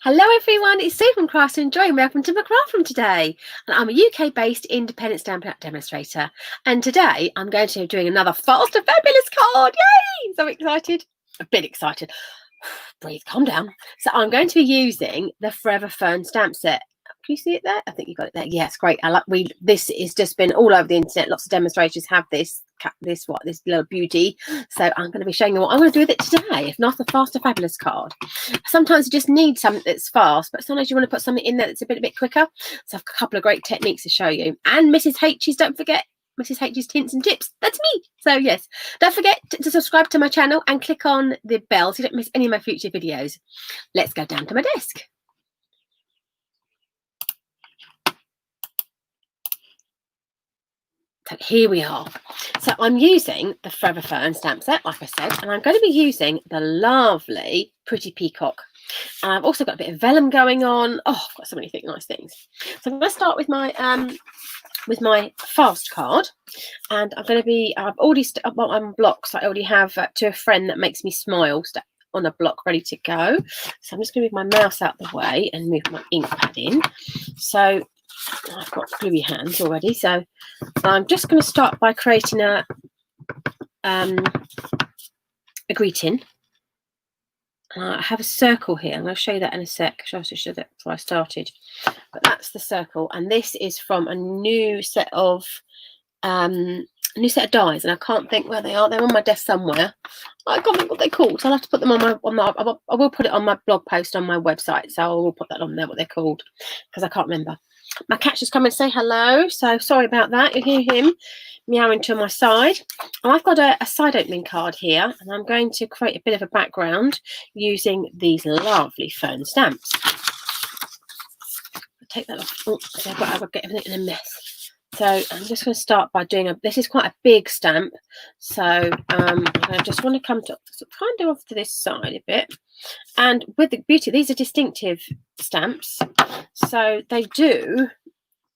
Hello everyone, it's Sue from Craft and Enjoy and welcome to my craft room today. And I'm a UK-based independent Stampin' Up demonstrator. And today I'm going to be doing another Fast2Fabulous card. Yay! So excited. A bit excited. Breathe, calm down. So I'm going to be using the Forever Fern stamp set. Can you see it there? I think you got it there. Yes, great. This has just been all over the internet. Lots of demonstrators have this little beauty. So I'm going to be showing you what I'm going to do with it today. If not, the Fast2Fabulous card. Sometimes you just need something that's fast, but sometimes you want to put something in there that's a bit quicker. So I've got a couple of great techniques to show you. And Mrs. H's, don't forget, Mrs. H's Tints and Tips. That's me. So yes, don't forget to subscribe to my channel and click on the bell so you don't miss any of my future videos. Let's go down to my desk. So here we are. So I'm using the Forever Fern stamp set, like I said, and I'm going to be using the lovely Pretty Peacock. And I've also got a bit of vellum going on. Oh, I've got so many nice things. So I'm going to start with my fast card, and I've already on blocks. I already have To a Friend That Makes Me Smile on a block ready to go. So I'm just going to move my mouse out the way and move my ink pad in. So I've got gluey hands already, so I'm just going to start by creating a greeting. I have a circle here. I'm going to show you that in a sec. I should show that before I started, but that's the circle, and this is from a new set of dies, and I can't think where they are. They're on my desk somewhere. I can't think what they're called, so I'll have to put them I will put it on my blog post on my website, so I will put that on there what they're called, because I can't remember. My cat's just come and say hello, so sorry about that. You hear him meowing to my side. And I've got a side opening card here, and I'm going to create a bit of a background using these lovely fern stamps. I'll take that off. Oh, so I've got to get everything in a mess. So I'm just going to start by doing this is quite a big stamp, so I just want to come to kind of off to this side a bit. And with the beauty, these are distinctive stamps, so they do.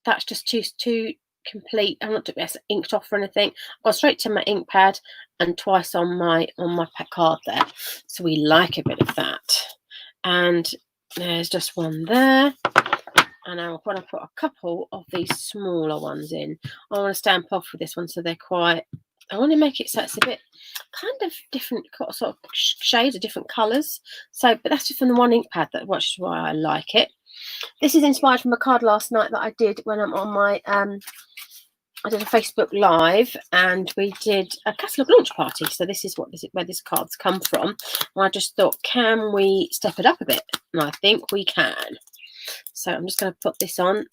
That's just too complete. I'm not doing inked off or anything. I've gone straight to my ink pad and twice on my card there. So we like a bit of that. And there's just one there. And I want to put a couple of these smaller ones in. I want to stamp off with this one, so they're quite. I want to make it so it's a bit kind of different sort of shades of different colours. So, but that's just from the one ink pad, which is why I like it. This is inspired from a card last night that I did when I'm on my I did a Facebook Live, and we did a catalogue launch party. So this is where this card's come from. And I just thought, can we step it up a bit? And I think we can. So I'm just going to put this on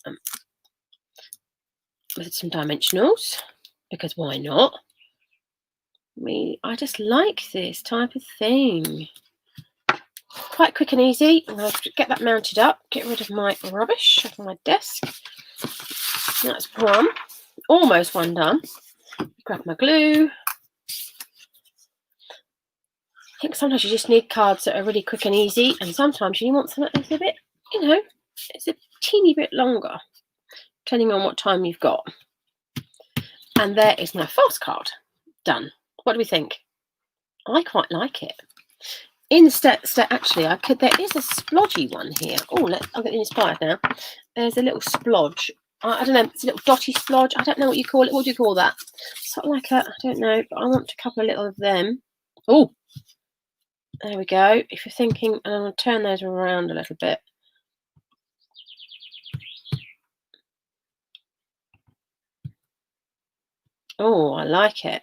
with some dimensionals, because why not? I just like this type of thing. Quite quick and easy. I'm going to get that mounted up, get rid of my rubbish off my desk. That's one. Almost one done. Grab my glue. I think sometimes you just need cards that are really quick and easy, and sometimes you want something that's a bit, it's a teeny bit longer, depending on what time you've got. And there is my fast card done. What do we think? I quite like it. Instead, actually, there is a splodgy one here. Oh, I'll get inspired now. There's a little splodge. I don't know, it's a little dotty splodge. I don't know what you call it. What do you call that? Something like I don't know, but I want a couple of little of them. Oh, there we go. If you're thinking, and I'm going to turn those around a little bit. Oh, I like it.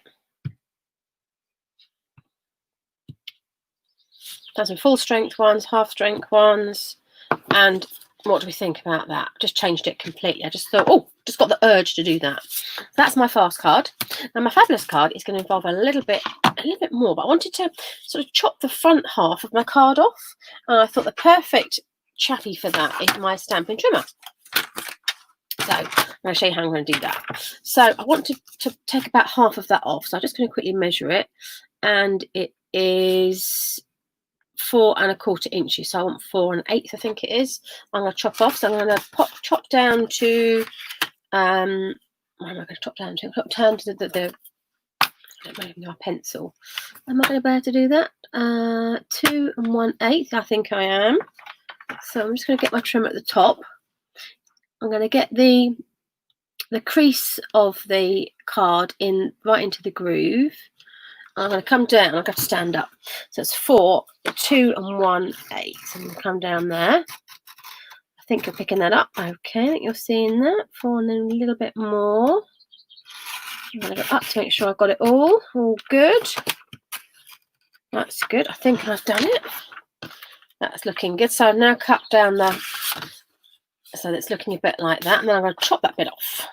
Done some full strength ones, half strength ones, and what do we think about that? Just changed it completely. I just thought, oh, just got the urge to do that. That's my fast card. Now my fabulous card is going to involve a little bit more, but I wanted to sort of chop the front half of my card off, and I thought the perfect chappy for that is my stamping trimmer. So I'm going to show you how I'm going to do that. So I want to take about half of that off. So I'm just going to quickly measure it, and it is 4 1/4 inches. So I want 4 1/8, I think it is. I'm going to chop off. So I'm going to chop down to where am I going to chop down to? Chop down to the I don't know, my pencil. Am I going to be able to do that? 2 1/8, I think I am. So I'm just going to get my trim at the top. I'm going to get the crease of the card in right into the groove. I'm going to come down. I'm going to have to stand up. So it's 4, 2, and 1, 8. So I'm going to come down there. I think you're picking that up. Okay, I think you're seeing that. 4 and then a little bit more. I'm going to go up to make sure I've got it all good. That's good. I think I've done it. That's looking good. So I've now cut down so it's looking a bit like that. And then I'm going to chop that bit off.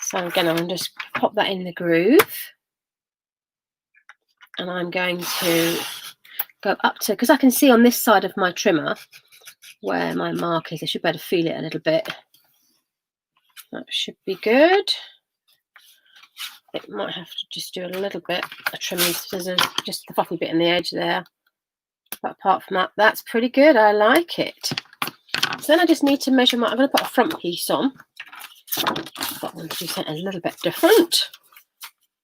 So again, I'm going to just pop that in the groove. And I'm going to go up to, because I can see on this side of my trimmer where my mark is. I should better feel it a little bit. That should be good. It might have to just do a little bit of trimming scissors, just the fluffy bit in the edge there. But apart from that, that's pretty good. I like it. So then I just need to measure I'm going to put a front piece on. But I want to do something a little bit different.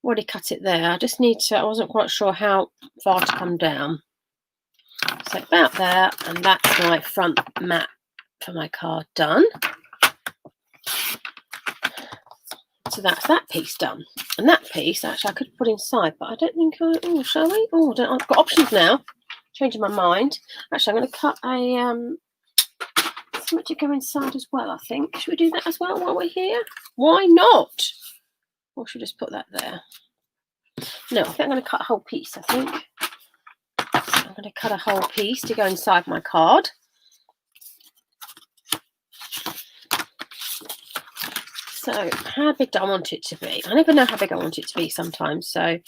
Already cut it there. I just need to, I wasn't quite sure how far to come down. So about there, and that's my front mat for my card done. So that's that piece done. And that piece, actually, I could put inside, but I don't think shall we? Oh, I've got options now. Changing my mind. Actually, I'm going to cut something to go inside as well, I think. Should we do that as well while we're here? Why not? Or should we just put that there? No, I think I'm going to cut a whole piece, I think. So I'm going to cut a whole piece to go inside my card. So how big do I want it to be? I never know how big I want it to be sometimes. So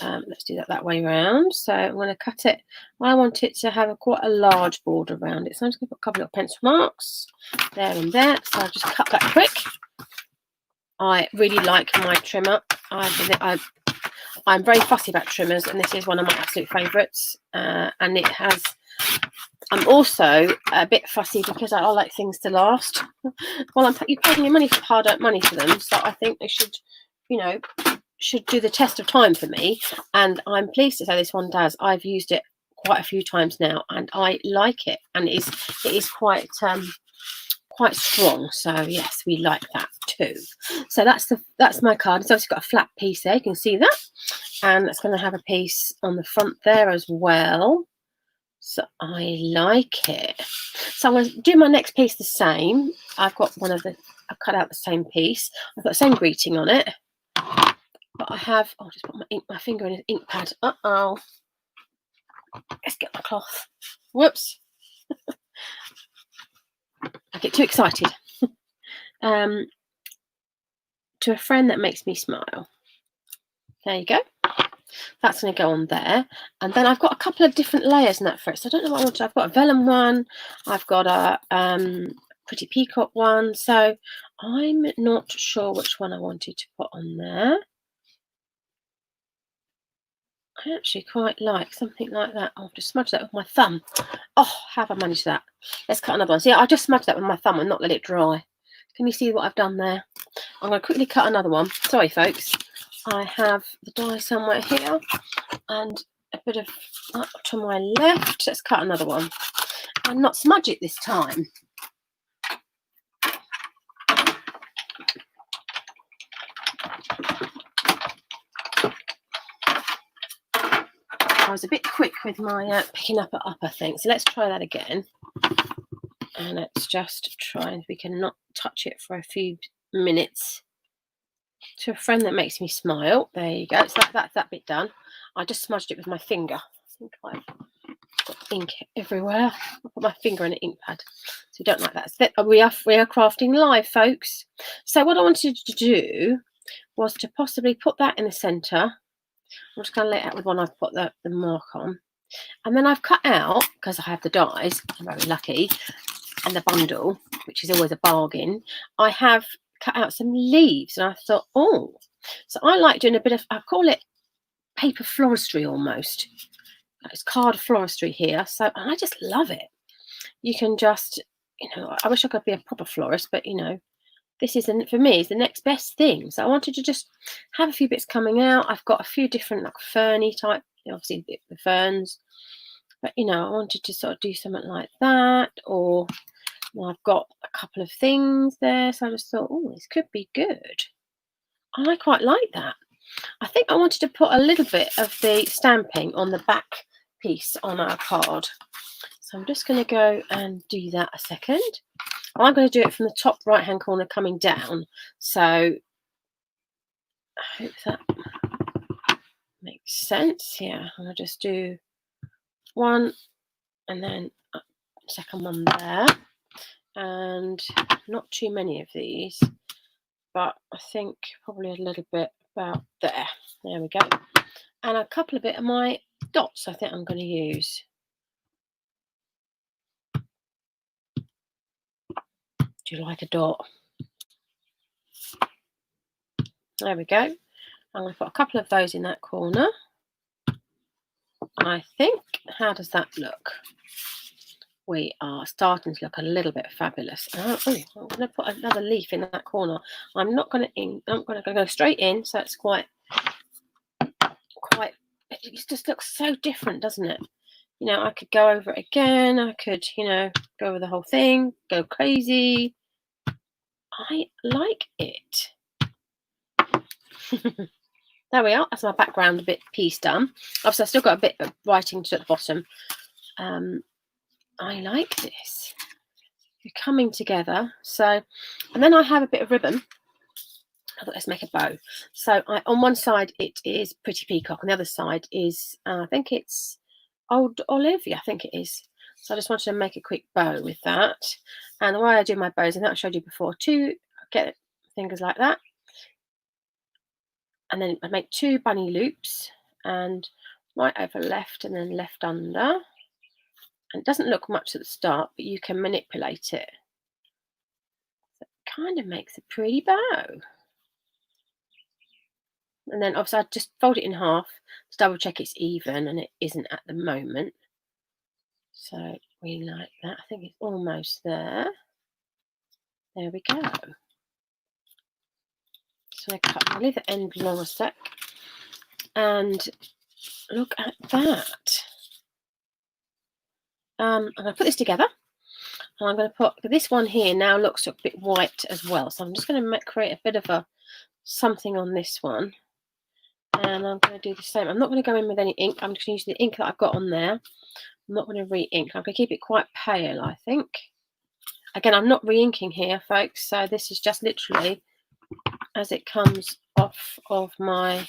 let's do that way around. So I'm going to cut it. I want it to have quite a large border around it. So I'm just going to put a couple of pencil marks there and there. So I'll just cut that quick. I really like my trimmer. I'm very fussy about trimmers, and this is one of my absolute favourites. And it has. I'm also a bit fussy because I like things to last. Well, you're paying your money for hard-earned money for them, so I think they should, should do the test of time for me. And I'm pleased to say this one does. I've used it quite a few times now, and I like it. And it is quite strong. So yes, we like that too. So that's my card. It's obviously got a flat piece there. You can see that, and it's going to have a piece on the front there as well. So I like it. So I'm going to do my next piece the same. I've got I've cut out the same piece. I've got the same greeting on it. But I have, I'll just put my finger in an ink pad. Uh-oh. Let's get my cloth. Whoops. I get too excited. To a friend that makes me smile. There you go. That's going to go on there. And then I've got a couple of different layers in that for it. So I don't know what I want to. I've got a vellum one. I've got a Pretty Peacock one. So I'm not sure which one I wanted to put on there. I actually quite like something like that. I'll just smudge that with my thumb. Oh, how have I managed that? Let's cut another one. See, I just smudged that with my thumb and not let it dry. Can you see what I've done there? I'm going to quickly cut another one. Sorry, folks. I have the die somewhere here and a bit of up to my left. Let's cut another one and not smudge it this time. I was a bit quick with my picking up it up, I think. So let's try that again. And let's just try and we can not touch it for a few minutes. To a friend that makes me smile. There you go. So that's that bit done. I just smudged it with my finger. I think I've got ink everywhere. I'll put my finger in an ink pad. So we don't like that. So we are crafting live, folks. So what I wanted to do was to possibly put that in the centre. I'm just going to lay it out with one I've put the mark on. And then I've cut out, because I have the dies, I'm very lucky, and the bundle, which is always a bargain, I have cut out some leaves. And I thought, oh, so I like doing a bit of, I call it paper floristry almost. It's card floristry here. So and I just love it. You can just, I wish I could be a proper florist, but, this is, for me, is the next best thing. So I wanted to just have a few bits coming out. I've got a few different, like ferny type, obviously the ferns. But, you know, I wanted to sort of do something like that, or I've got a couple of things there, so I just thought, oh, this could be good. I quite like that. I think I wanted to put a little bit of the stamping on the back piece on our card. So I'm just going to go and do that a second. I'm going to do it from the top right hand corner coming down. So I hope that makes sense. Yeah, I'll just do one and then a second one there. And not too many of these, but I think probably a little bit about there. There we go. And a couple of bit of my dots I think I'm going to use. Do you like a dot? There we go. I'm going to put a couple of those in that corner. I think, how does that look? We are starting to look a little bit fabulous. Oh, I'm going to put another leaf in that corner. I'm not going to I'm going to go straight in, so it's quite. It just looks so different, doesn't it? You know, I could go over it again. I could, you know, go over the whole thing, go crazy. I like it. There we are. That's my background, a bit piece done. Obviously, I've still got a bit of writing to at the bottom. I like this. You're coming together. So, and then I have a bit of ribbon. I thought, let's make a bow. So on one side it is Pretty Peacock, on the other side is I think it's Old Olive. Yeah, I think it is. So I just wanted to make a quick bow with that. And the way I do my bows, and that I showed you before, get fingers like that, and then I make 2 bunny loops, and right over left and then left under. And it doesn't look much at the start, but you can manipulate it. So it kind of makes a pretty bow. And then obviously I just fold it in half to double check it's even, and it isn't at the moment. So we like that. I think it's almost there. There we go. So I'll leave the end long a sec. And look at that. I'm going to put this together. And I'm going to put this one here now looks a bit white as well. So I'm just going to create a bit of a something on this one. And I'm going to do the same. I'm not going to go in with any ink. I'm just going to use the ink that I've got on there. I'm not going to re-ink. I'm going to keep it quite pale, I think. Again, I'm not re-inking here, folks. So this is just literally as it comes off of my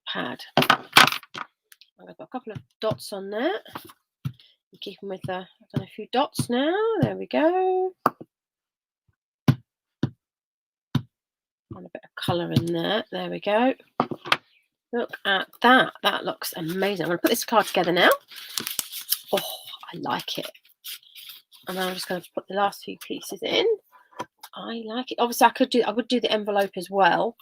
pad. I'm going to put a couple of dots on there. I'm keeping with I've done a few dots now. There we go. And a bit of colour in there. There we go. Look at that. That looks amazing. I'm going to put this card together now. Oh, I like it. And then I'm just going to put the last few pieces in. I like it. Obviously, I would do the envelope as well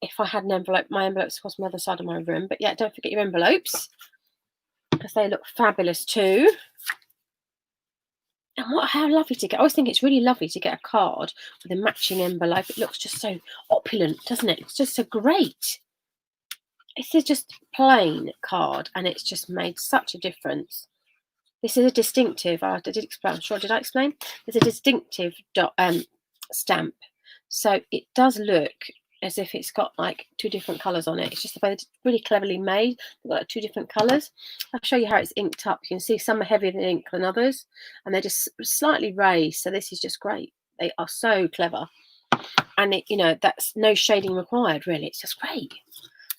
if I had an envelope. My envelopes across the other side of my room. But yeah, don't forget your envelopes because they look fabulous too. And how lovely to get. I always think it's really lovely to get a card with a matching envelope. It looks just so opulent, doesn't it? It's just so great. It's a just plain card, and it's just made such a difference. This is a distinctive. I did explain. I'm sure. Did I explain? It's a distinctive stamp, so it does look as if it's got like 2 different colours on it. It's just really cleverly made. They've got like 2 different colours. I'll show you how it's inked up. You can see some are heavier than ink than others, and they're just slightly raised. So this is just great. They are so clever, and it, you know, that's no shading required. Really, it's just great.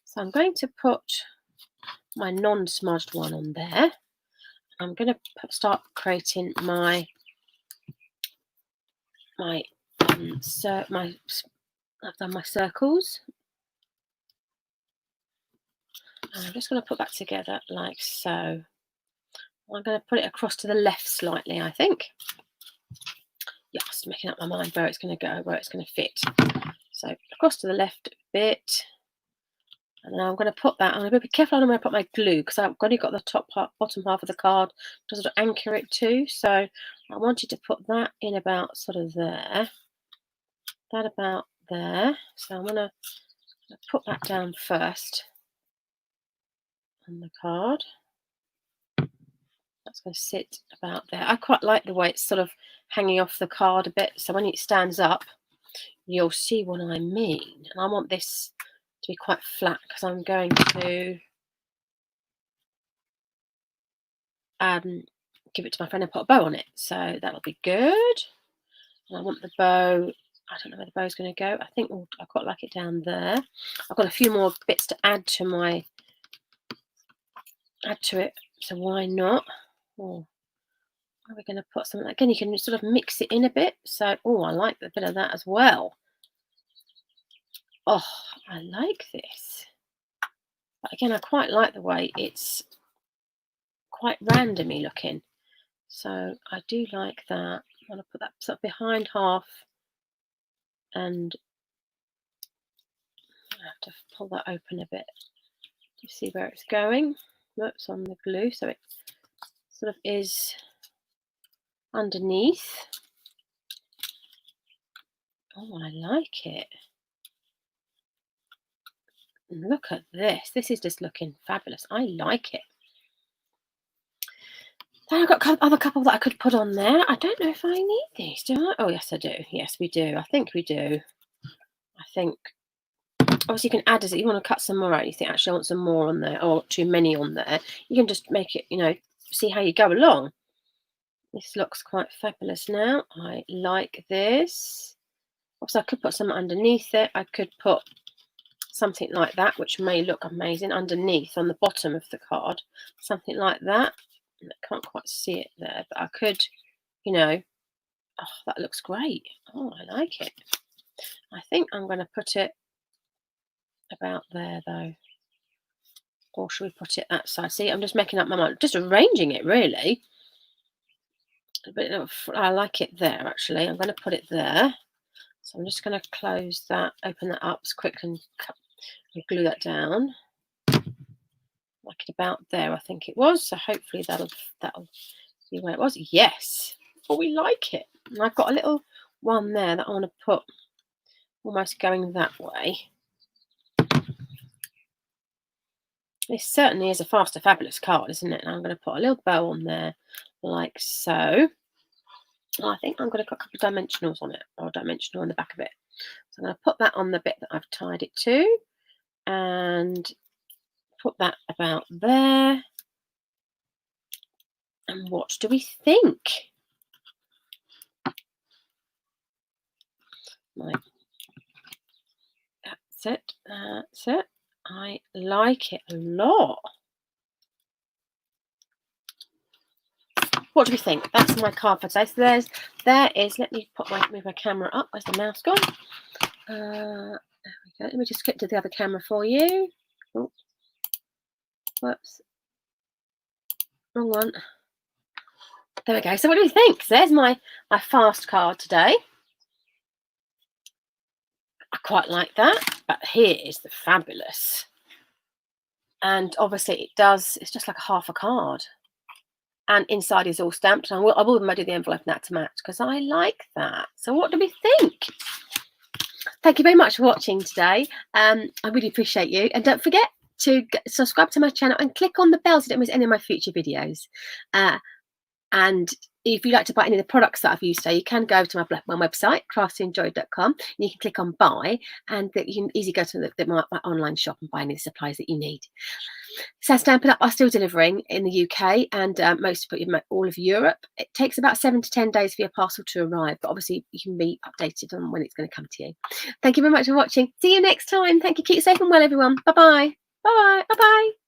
So I'm going to put my non-smudged one on there. I'm going to start creating my I've done my circles. And I'm just going to put that together like so. I'm going to put it across to the left slightly, I think. Yeah, just making up my mind where it's going to go, where it's going to fit. So across to the left a bit. And then I'm going to put that. I'm going to be careful on where I put my glue because I've only got the top part, bottom half of the card to sort of anchor it to. So I wanted to put that in about sort of there. That about there. So I'm going to put that down first on the card. That's going to sit about there. I quite like the way it's sort of hanging off the card a bit. So when it stands up, you'll see what I mean. And I want this to be quite flat because I'm going to give it to my friend and put a bow on it. So that'll be good. And I want the bow. I don't know where the bow's going to go. I think I quite like it down there. I've got a few more bits to add to it. So why not? Oh, are we going to put something? Again, you can sort of mix it in a bit. So, oh, I like a bit of that as well. Oh, I like this. But again, I quite like the way it's quite randomy looking. So I do like that. I'm going to put that sort of behind half, and I have to pull that open a bit to see where it's going. Whoops, on the glue, so it sort of is underneath. Oh, I like it. Look at this. This is just looking fabulous. I like it. Then I've got a other couple that I could put on there. I don't know if I need these, do I? Oh, yes, I do. Yes, we do. I think we do. I think, obviously, you can add as you want to cut some more out. You think, actually, I want some more on there, or too many on there. You can just make it, see how you go along. This looks quite fabulous now. I like this. Also, I could put some underneath it. I could put something like that, which may look amazing underneath on the bottom of the card. Something like that. I can't quite see it there, but I could, oh, that looks great. Oh, I like it. I think I'm going to put it about there, though. Or should we put it that side? See, I'm just making up my mind. Just arranging it, really. But I like it there, actually. I'm going to put it there. So I'm just going to close that, open that up as quick and glue that down. Like it about there, I think it was. So hopefully that'll be where it was. Yes. Oh, we like it. And I've got a little one there that I want to put almost going that way. This certainly is a Fast2Fabulous card, isn't it? And I'm going to put a little bow on there like so. I think I'm going to put a couple of dimensionals on it, or dimensional on the back of it. So I'm going to put that on the bit that I've tied it to and put that about there. And what do we think? Right. That's it. That's it. I like it a lot. What do we think? That's my card for today. So there is. Let me move my camera up. Where's the mouse gone? There we go. Let me just click to the other camera for you. Oh, whoops. Wrong one. There we go. So what do we think? So there's my fast card today. I quite like that. But here is the fabulous. And obviously it's just like a half a card. And inside is all stamped. And I will do the envelope and that to match because I like that. So what do we think? Thank you very much for watching today. I really appreciate you. And don't forget to subscribe to my channel and click on the bell so you don't miss any of my future videos. And if you'd like to buy any of the products that I've used today, you can go to my website, craftyandjoy.com, and you can click on buy, and you can easily go to my online shop and buy any of the supplies that you need. So Stampin' Up! Are still delivering in the UK and all of Europe. It takes about 7 to 10 days for your parcel to arrive, but obviously you can be updated on when it's going to come to you. Thank you very much for watching. See you next time. Thank you. Keep safe and well, everyone. Bye-bye. Bye-bye. Bye-bye.